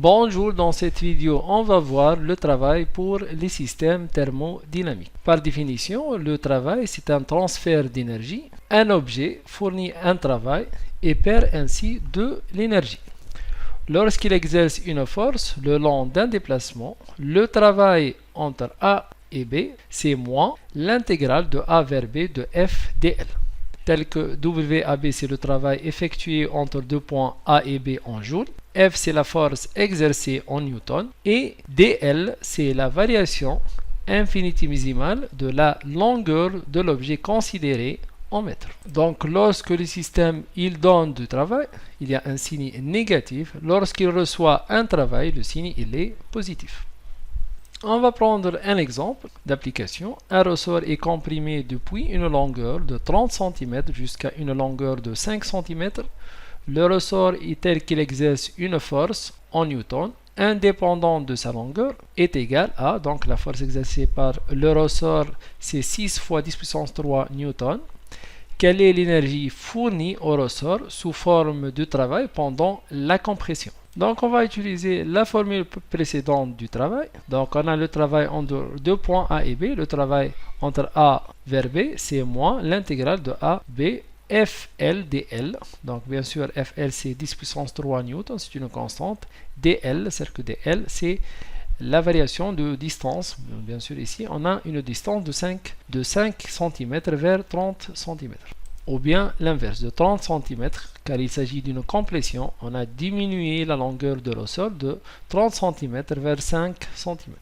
Bonjour, dans cette vidéo, on va voir le travail pour les systèmes thermodynamiques. Par définition, le travail, c'est un transfert d'énergie. Un objet fournit un travail et perd ainsi de l'énergie. Lorsqu'il exerce une force le long d'un déplacement, le travail entre A et B, c'est moins l'intégrale de A vers B de F dl. Tel que WAB, c'est le travail effectué entre deux points A et B en joules. F, c'est la force exercée en newton. Et dl, c'est la variation infinitésimale de la longueur de l'objet considéré en mètres. Donc, lorsque le système il donne du travail, il y a un signe négatif. Lorsqu'il reçoit un travail, le signe il est positif. On va prendre un exemple d'application. Un ressort est comprimé depuis une longueur de 30 cm jusqu'à une longueur de 5 cm. Le ressort est tel qu'il exerce une force en newton indépendante de sa longueur est égale à, donc la force exercée par le ressort c'est 6 fois 10 puissance 3 newton. Quelle est l'énergie fournie au ressort sous forme de travail pendant la compression? Donc, on va utiliser la formule précédente du travail. Donc, on a le travail entre deux points A et B. Le travail entre A vers B, c'est moins l'intégrale de A, B, FL dl. Donc, bien sûr, FL, c'est 10 puissance 3 newton, c'est une constante. dl, c'est que dl, c'est la variation de distance. Bien sûr, ici, on a une distance de 5 cm vers 30 cm. Ou bien l'inverse, de 30 cm, car il s'agit d'une compression, on a diminué la longueur de ressort de 30 cm vers 5 cm.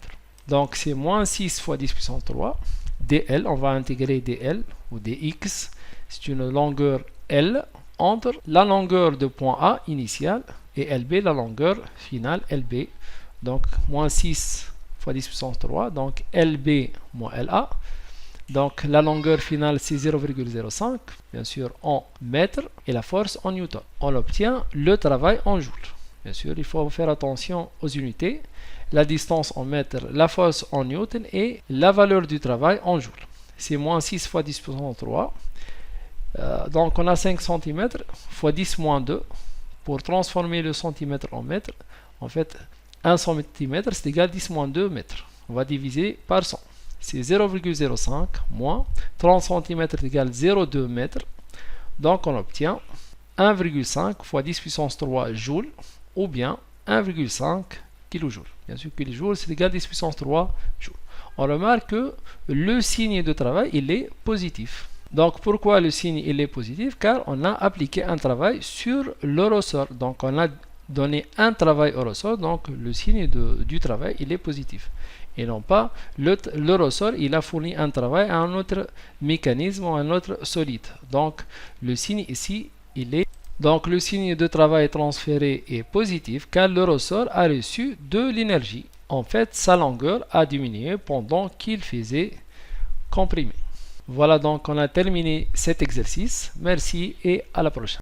Donc c'est moins 6 fois 10 puissance 3. dl, on va intégrer dl ou dx, c'est une longueur L entre la longueur de point A initial et LB, la longueur finale LB. Donc moins 6 fois 10 puissance 3, donc LB moins LA. Donc la longueur finale c'est 0,05, bien sûr en mètres, et la force en newton. On obtient le travail en joules. Bien sûr, il faut faire attention aux unités, la distance en mètres, la force en newton et la valeur du travail en joules. C'est moins 6 fois 10 puissance 3. Donc on a 5 cm fois 10 moins 2 pour transformer le centimètre en mètre. En fait, 1 cm c'est égal à 10 moins 2 mètres. On va diviser par 100. C'est 0,05 moins 30 cm égale 0,2 mètres. Donc on obtient 1,5 fois 10 puissance 3 joules ou bien 1,5 kJ. Bien sûr, kJ c'est égal à 10 puissance 3 joules. On remarque que le signe de travail il est positif. Donc pourquoi le signe il est positif? Car on a appliqué un travail sur le ressort. Donc on a donné un travail au ressort, donc le signe du travail il est positif. Et non pas le ressort il a fourni un travail à un autre mécanisme ou un autre solide. Donc le signe ici il est, donc le signe de travail transféré est positif car le ressort a reçu de l'énergie. En fait, sa longueur a diminué pendant qu'il faisait comprimer. Voilà, donc on a terminé cet exercice. Merci et à la prochaine.